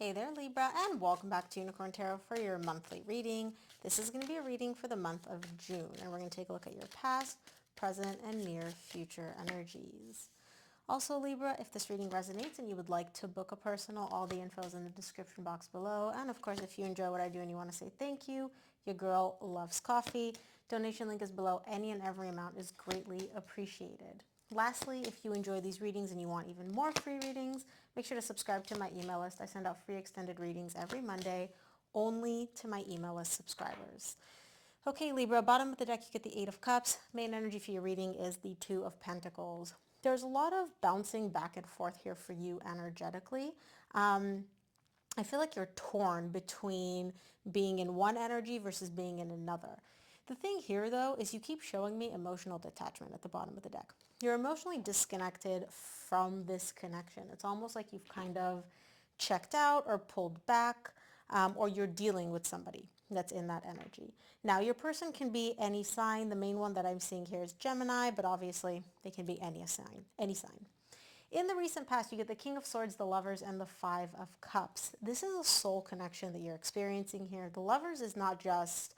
Hey there Libra, and welcome back to Unicorn Tarot for your monthly reading. This is going to be a reading for the month of June, and we're going to take a look at your past, present, and near future energies. Also Libra, if this reading resonates and you would like to book a personal, all the info is in the description box below. And of course, if you enjoy what I do and you want to say thank you, your girl loves coffee. Donation link is below. Any and every amount is greatly appreciated. Lastly, if you enjoy these readings and you want even more free readings, make sure to subscribe to my email list. I send out free extended readings every Monday, only to my email list subscribers. Okay, Libra, bottom of the deck, you get the Eight of Cups. Main energy for your reading is the Two of Pentacles. There's a lot of bouncing back and forth here for you energetically. I feel like you're torn between being in one energy versus being in another. The thing here, though, is you keep showing me emotional detachment at the bottom of the deck. You're emotionally disconnected from this connection. It's almost like you've kind of checked out or pulled back, or you're dealing with somebody that's in that energy. Now, your person can be any sign. The main one that I'm seeing here is Gemini, but obviously they can be any sign, any sign. In the recent past, you get the King of Swords, the Lovers, and the Five of Cups. This is a soul connection that you're experiencing here. The Lovers is not just,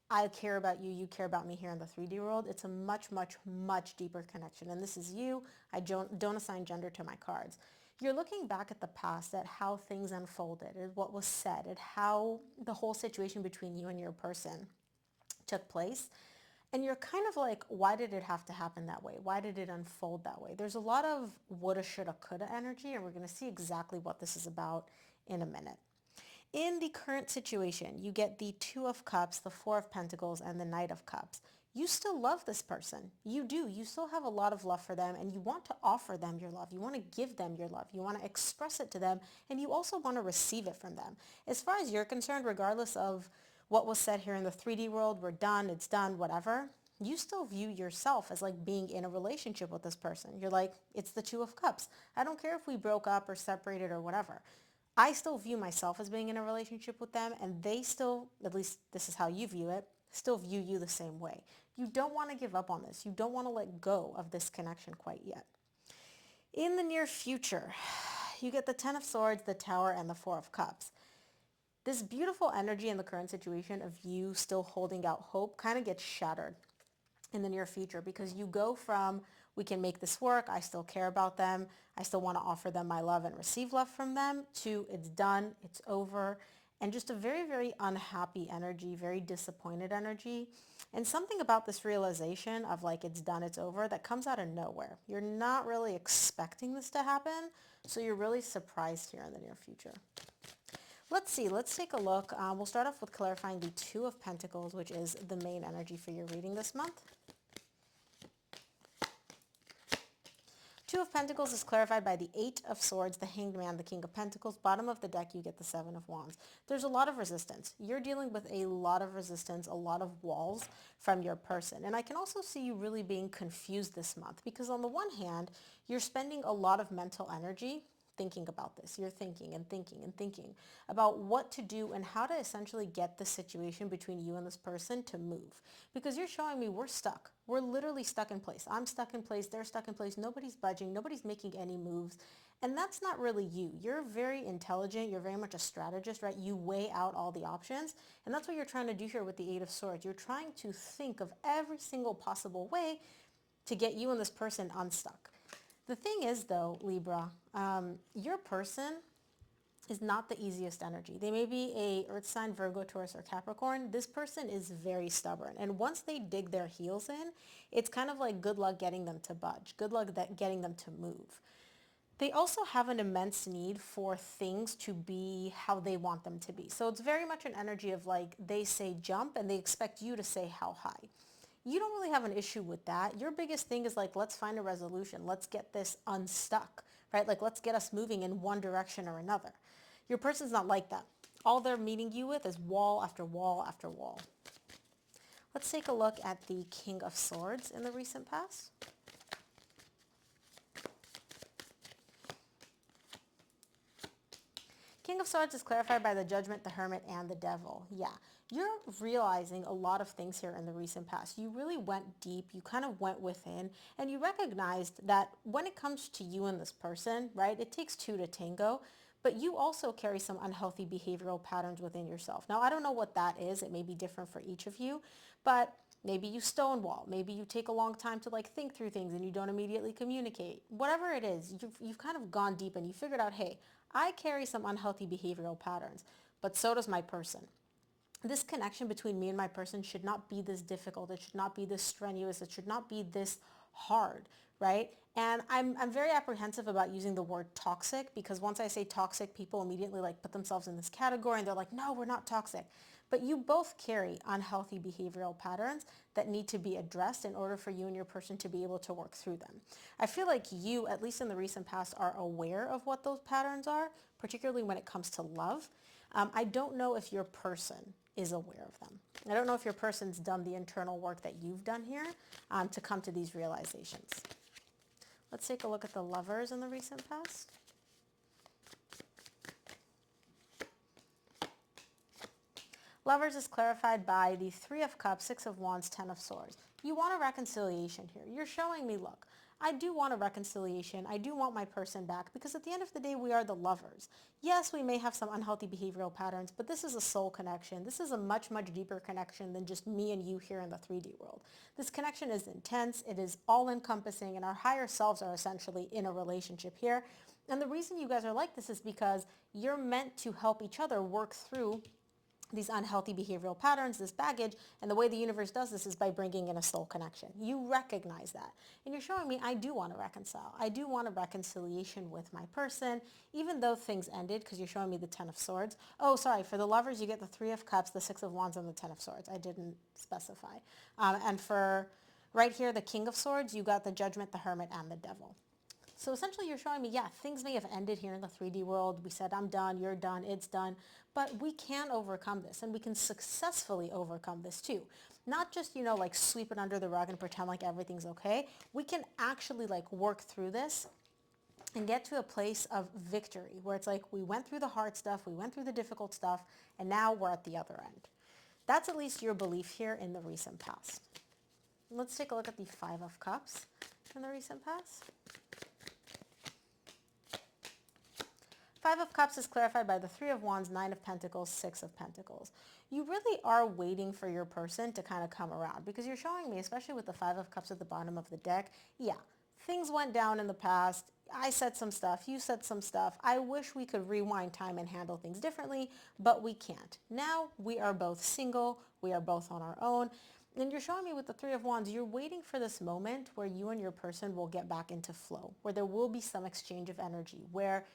I care about you, you care about me here in the 3D world. It's a much, much, much deeper connection. And this is you. I don't assign gender to my cards. You're looking back at the past, at how things unfolded, at what was said, at how the whole situation between you and your person took place. And you're kind of like, why did it have to happen that way? Why did it unfold that way? There's a lot of woulda, shoulda, coulda energy, and we're going to see exactly what this is about in a minute. In the current situation, you get the Two of Cups, the Four of Pentacles, and the Knight of Cups. You still love this person. You do. You still have a lot of love for them, and you want to offer them your love. You want to give them your love. You want to express it to them, and you also want to receive it from them. As far as you're concerned, regardless of what was said here in the 3D world, we're done, it's done, whatever, you still view yourself as like being in a relationship with this person. You're like, it's the Two of Cups. I don't care if we broke up or separated or whatever. I still view myself as being in a relationship with them, and they still, at least this is how you view it, still view you the same way. You don't want to give up on this. You don't want to let go of this connection quite yet. In the near future, you get the Ten of Swords, the Tower, and the Four of Cups. This beautiful energy in the current situation of you still holding out hope kind of gets shattered in the near future, because you go from, we can make this work, I still care about them, I still want to offer them my love and receive love from them, to it's done, it's over, and just a very, very unhappy energy, very disappointed energy. And something about this realization of like it's done, it's over, that comes out of nowhere. You're not really expecting this to happen, so you're really surprised here in the near future. Let's see, let's take a look. We'll start off with clarifying the Two of Pentacles, which is the main energy for your reading this month. Two of Pentacles is clarified by the Eight of Swords, the Hanged Man, the King of Pentacles. Bottom of the deck, you get the Seven of Wands. There's a lot of resistance. You're dealing with a lot of resistance, a lot of walls from your person. And I can also see you really being confused this month, because on the one hand, you're spending a lot of mental energy thinking about this. You're thinking and thinking and thinking about what to do and how to essentially get the situation between you and this person to move. Because you're showing me we're stuck. We're literally stuck in place. I'm stuck in place. They're stuck in place. Nobody's budging. Nobody's making any moves. And that's not really you. You're very intelligent. You're very much a strategist, right? You weigh out all the options. And that's what you're trying to do here with the Eight of Swords. You're trying to think of every single possible way to get you and this person unstuck. The thing is, though, Libra, your person is not the easiest energy. They may be a Earth sign, Virgo, Taurus, or Capricorn. This person is very stubborn. And once they dig their heels in, it's kind of like good luck getting them to budge. Good luck getting them to move. They also have an immense need for things to be how they want them to be. So it's very much an energy of like they say jump and they expect you to say how high. You don't really have an issue with that. Your biggest thing is like, let's find a resolution. Let's get this unstuck, right? Like, let's get us moving in one direction or another. Your person's not like that. All they're meeting you with is wall after wall after wall. Let's take a look at the King of Swords in the recent past. King of Swords is clarified by the Judgment, the Hermit, and the Devil. Yeah, you're realizing a lot of things here in the recent past. You really went deep, you kind of went within, and you recognized that when it comes to you and this person, right, it takes two to tango, but you also carry some unhealthy behavioral patterns within yourself. Now, I don't know what that is. It may be different for each of you, but maybe you stonewall. Maybe you take a long time to like think through things and you don't immediately communicate. Whatever it is, you've kind of gone deep and you figured out, hey, I carry some unhealthy behavioral patterns, but so does my person. This connection between me and my person should not be this difficult. It should not be this strenuous. It should not be this hard, right? And I'm very apprehensive about using the word toxic, because once I say toxic, people immediately like put themselves in this category and they're like, no, we're not toxic. But you both carry unhealthy behavioral patterns that need to be addressed in order for you and your person to be able to work through them. I feel like you, at least in the recent past, are aware of what those patterns are, particularly when it comes to love. I don't know if your person is aware of them. I don't know if your person's done the internal work that you've done here to come to these realizations. Let's take a look at the lovers in the recent past. Lovers is clarified by the Three of Cups, Six of Wands, Ten of Swords. You want a reconciliation here. You're showing me, look, I do want a reconciliation. I do want my person back, because at the end of the day, we are the lovers. Yes, we may have some unhealthy behavioral patterns, but this is a soul connection. This is a much, much deeper connection than just me and you here in the 3D world. This connection is intense. It is all-encompassing, and our higher selves are essentially in a relationship here. And the reason you guys are like this is because you're meant to help each other work through these unhealthy behavioral patterns, this baggage, and the way the universe does this is by bringing in a soul connection. You recognize that. And you're showing me, I do want to reconcile. I do want a reconciliation with my person, even though things ended, because you're showing me the Ten of Swords. Oh, sorry, for the lovers, you get the Three of Cups, the Six of Wands, and the Ten of Swords. I didn't specify. And for right here, the King of Swords, you got the Judgment, the Hermit, and the Devil. So essentially you're showing me, yeah, things may have ended here in the 3D world. We said, I'm done, you're done, it's done. But we can overcome this, and we can successfully overcome this too. Not just, like sweep it under the rug and pretend like everything's okay. We can actually like work through this and get to a place of victory where it's like we went through the hard stuff, we went through the difficult stuff, and now we're at the other end. That's at least your belief here in the recent past. Let's take a look at the Five of Cups in the recent past. Five of Cups is clarified by the Three of Wands, Nine of Pentacles, Six of Pentacles. You really are waiting for your person to kind of come around, because you're showing me, especially with the Five of Cups at the bottom of the deck, yeah, things went down in the past. I said some stuff, you said some stuff. I wish we could rewind time and handle things differently, but we can't. Now we are both single, we are both on our own. And you're showing me with the Three of Wands, you're waiting for this moment where you and your person will get back into flow, where there will be some exchange of energy, where,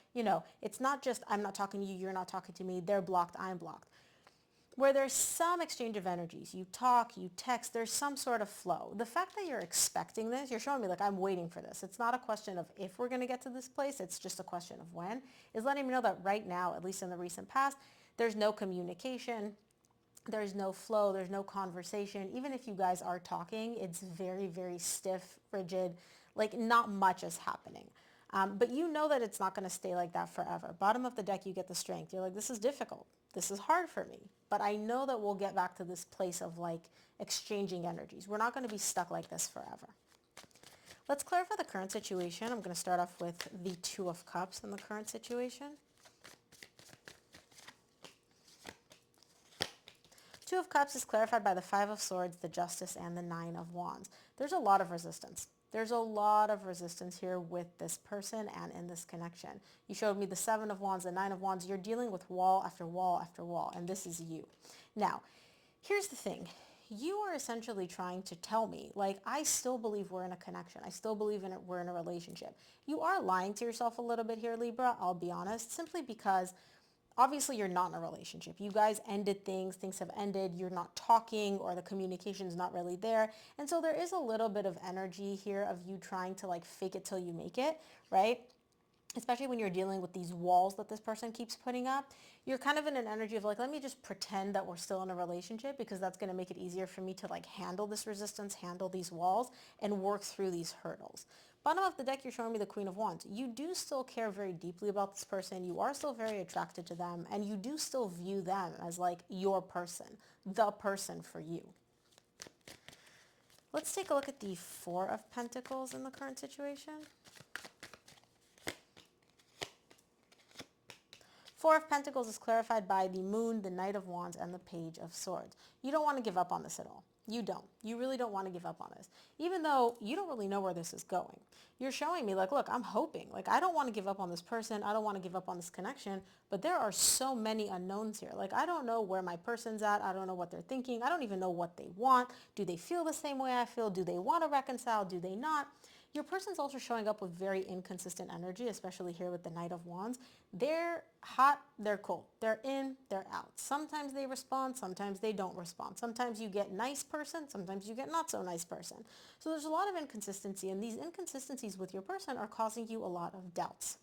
it's not just I'm not talking to you, you're not talking to me, they're blocked, I'm blocked. Where there's some exchange of energies, you talk, you text, there's some sort of flow. The fact that you're expecting this, you're showing me like I'm waiting for this. It's not a question of if we're going to get to this place, it's just a question of when. Is letting me know that right now, at least in the recent past, there's no communication. There's no flow, there's no conversation. Even if you guys are talking, it's very, very stiff, rigid, like not much is happening. But you know that it's not going to stay like that forever. Bottom of the deck, you get the Strength. You're like, this is difficult. This is hard for me. But I know that we'll get back to this place of like exchanging energies. We're not going to be stuck like this forever. Let's clarify the current situation. I'm going to start off with the Two of Cups in the current situation. Two of Cups is clarified by the Five of Swords, the Justice, and the Nine of Wands. There's a lot of resistance. There's a lot of resistance here with this person and in this connection. You showed me the Seven of Wands, the Nine of Wands. You're dealing with wall after wall after wall, and this is you. Now, here's the thing. You are essentially trying to tell me, like, I still believe we're in a connection. I still believe we're in a relationship. You are lying to yourself a little bit here, Libra, I'll be honest, simply because obviously you're not in a relationship. You guys ended things have ended, you're not talking, or the communication's not really there. And so there is a little bit of energy here of you trying to like fake it till you make it, right? Especially when you're dealing with these walls that this person keeps putting up. You're kind of in an energy of like, let me just pretend that we're still in a relationship, because that's going to make it easier for me to like handle this resistance, handle these walls, and work through these hurdles. Bottom of the deck, you're showing me the Queen of Wands. You do still care very deeply about this person. You are still very attracted to them, and you do still view them as like your person, the person for you. Let's take a look at the Four of Pentacles in the current situation. Four of Pentacles is clarified by the Moon, the Knight of Wands, and the Page of Swords. You don't want to give up on this at all. You don't. You really don't want to give up on this. Even though you don't really know where this is going. You're showing me like, look, I'm hoping. Like, I don't want to give up on this person. I don't want to give up on this connection. But there are so many unknowns here. Like, I don't know where my person's at. I don't know what they're thinking. I don't even know what they want. Do they feel the same way I feel? Do they want to reconcile? Do they not? Your person's also showing up with very inconsistent energy, especially here with the Knight of Wands. They're hot, they're cold. They're in, they're out. Sometimes they respond, sometimes they don't respond. Sometimes you get nice person, sometimes you get not so nice person. So there's a lot of inconsistency, and these inconsistencies with your person are causing you a lot of doubts.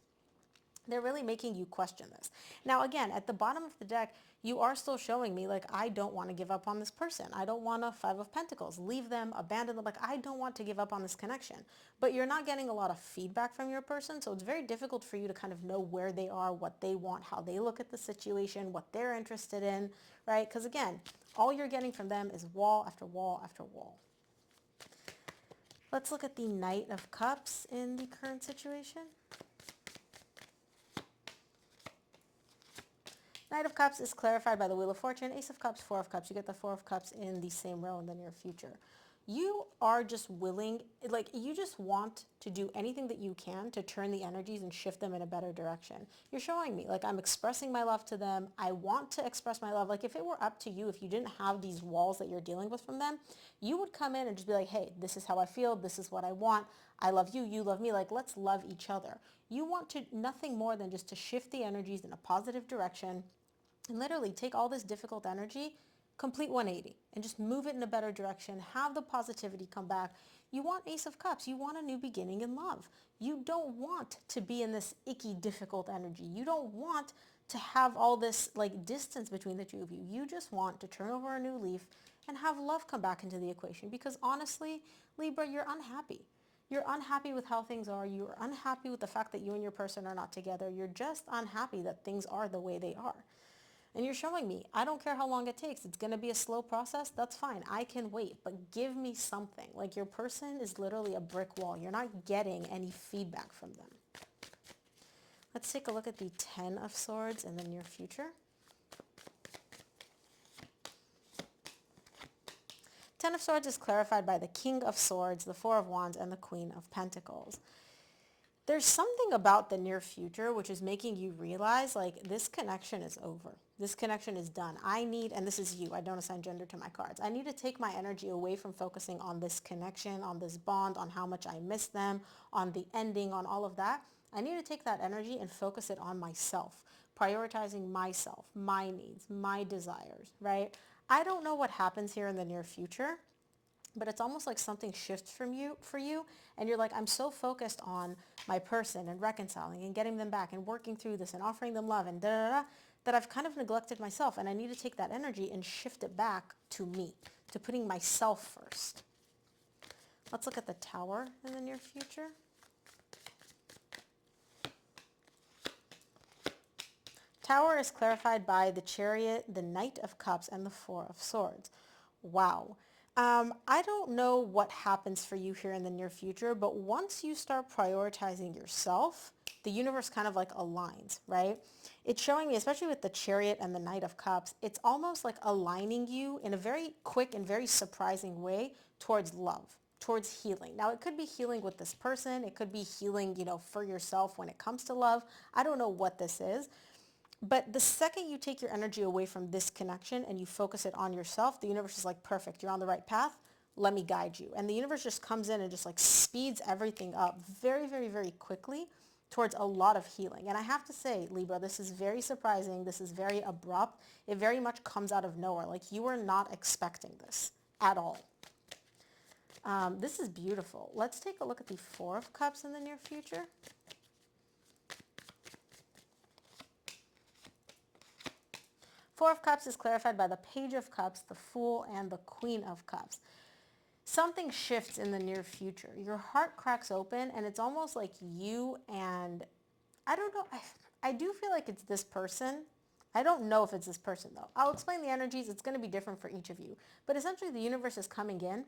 They're really making you question this. Now, again, at the bottom of the deck, you are still showing me, like, I don't want to give up on this person. I don't want a Five of Pentacles. Leave them, abandon them. Like, I don't want to give up on this connection. But you're not getting a lot of feedback from your person, so it's very difficult for you to kind of know where they are, what they want, how they look at the situation, what they're interested in, right? Because, again, all you're getting from them is wall after wall after wall. Let's look at the Knight of Cups in the current situation. Knight of Cups is clarified by the Wheel of Fortune, Ace of Cups, Four of Cups. You get the Four of Cups in the same row in the near future. You are just willing, like you just want to do anything that you can to turn the energies and shift them in a better direction. You're showing me, like I'm expressing my love to them. I want to express my love. Like if it were up to you, if you didn't have these walls that you're dealing with from them, you would come in and just be like, hey, this is how I feel. This is what I want. I love you. You love me. Like let's love each other. You want to nothing more than just to shift the energies in a positive direction and literally take all this difficult energy, complete 180, and just move it in a better direction. Have the positivity come back. You want Ace of Cups. You want a new beginning in love. You don't want to be in this icky, difficult energy. You don't want to have all this like distance between the two of you. You just want to turn over a new leaf and have love come back into the equation. Because honestly, Libra, you're unhappy. You're unhappy with how things are. You're unhappy with the fact that you and your person are not together. You're just unhappy that things are the way they are. And you're showing me, I don't care how long it takes. It's going to be a slow process. That's fine. I can wait. But give me something. Like your person is literally a brick wall. You're not getting any feedback from them. Let's take a look at the Ten of Swords in the near future. Ten of Swords is clarified by the King of Swords, the Four of Wands, and the Queen of Pentacles. There's something about the near future which is making you realize like this connection is over. This connection is done. I need, and this is you, I don't assign gender to my cards. I need to take my energy away from focusing on this connection, on this bond, on how much I miss them, on the ending, on all of that. I need to take that energy and focus it on myself, prioritizing myself, my needs, my desires, right? I don't know what happens here in the near future, but it's almost like something shifts for you and you're like, I'm so focused on my person and reconciling and getting them back and working through this and offering them love and that I've kind of neglected myself, and I need to take that energy and shift it back to me, to putting myself first. Let's look at the Tower in the near future. Tower is clarified by the Chariot, the Knight of Cups, and the Four of Swords. Wow. I don't know what happens for you here in the near future, but once you start prioritizing yourself, the universe kind of like aligns, right? It's showing me, especially with the Chariot and the Knight of Cups, it's almost like aligning you in a very quick and very surprising way towards love, towards healing. Now, it could be healing with this person. It could be healing, for yourself when it comes to love. I don't know what this is. But the second you take your energy away from this connection and you focus it on yourself, the universe is like, perfect, you're on the right path. Let me guide you. And the universe just comes in and just like speeds everything up very, very, very quickly towards a lot of healing. And I have to say, Libra, this is very surprising. This is very abrupt. It very much comes out of nowhere. Like you were not expecting this at all. This is beautiful. Let's take a look at the Four of Cups in the near future. Four of Cups is clarified by the Page of Cups, the Fool, and the Queen of Cups. Something shifts in the near future. Your heart cracks open, and it's almost like you and, I don't know, I do feel like it's this person. I don't know if it's this person, though. I'll explain the energies. It's going to be different for each of you. But essentially, the universe is coming in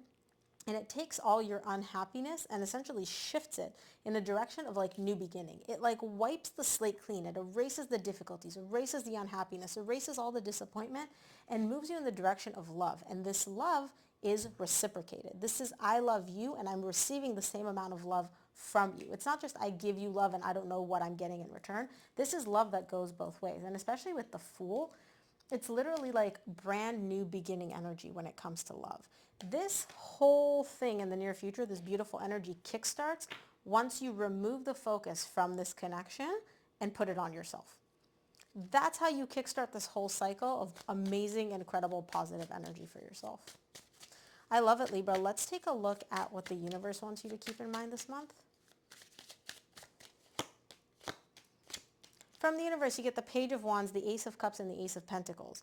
And it takes all your unhappiness and essentially shifts it in a direction of like new beginning. It like wipes the slate clean. It erases the difficulties, erases the unhappiness, erases all the disappointment, and moves you in the direction of love. And this love is reciprocated. This is I love you and I'm receiving the same amount of love from you. It's not just I give you love and I don't know what I'm getting in return. This is love that goes both ways. And especially with the Fool, it's literally like brand new beginning energy when it comes to love. This whole thing in the near future, this beautiful energy kickstarts once you remove the focus from this connection and put it on yourself. That's how you kickstart this whole cycle of amazing, incredible, positive energy for yourself. I love it, Libra. Let's take a look at what the universe wants you to keep in mind this month. From the universe, you get the Page of Wands, the Ace of Cups, and the Ace of Pentacles.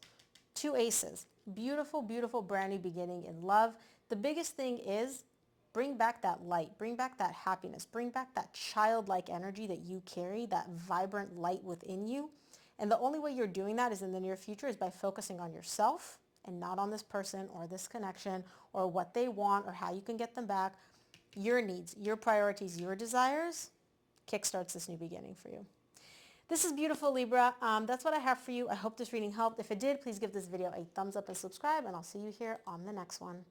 Two aces. Beautiful, beautiful, brand new beginning in love. The biggest thing is bring back that light. Bring back that happiness. Bring back that childlike energy that you carry, that vibrant light within you. And the only way you're doing that is in the near future is by focusing on yourself and not on this person or this connection or what they want or how you can get them back. Your needs, your priorities, your desires kickstarts this new beginning for you. This is beautiful, Libra. That's what I have for you. I hope this reading helped. If it did, please give this video a thumbs up and subscribe, and I'll see you here on the next one.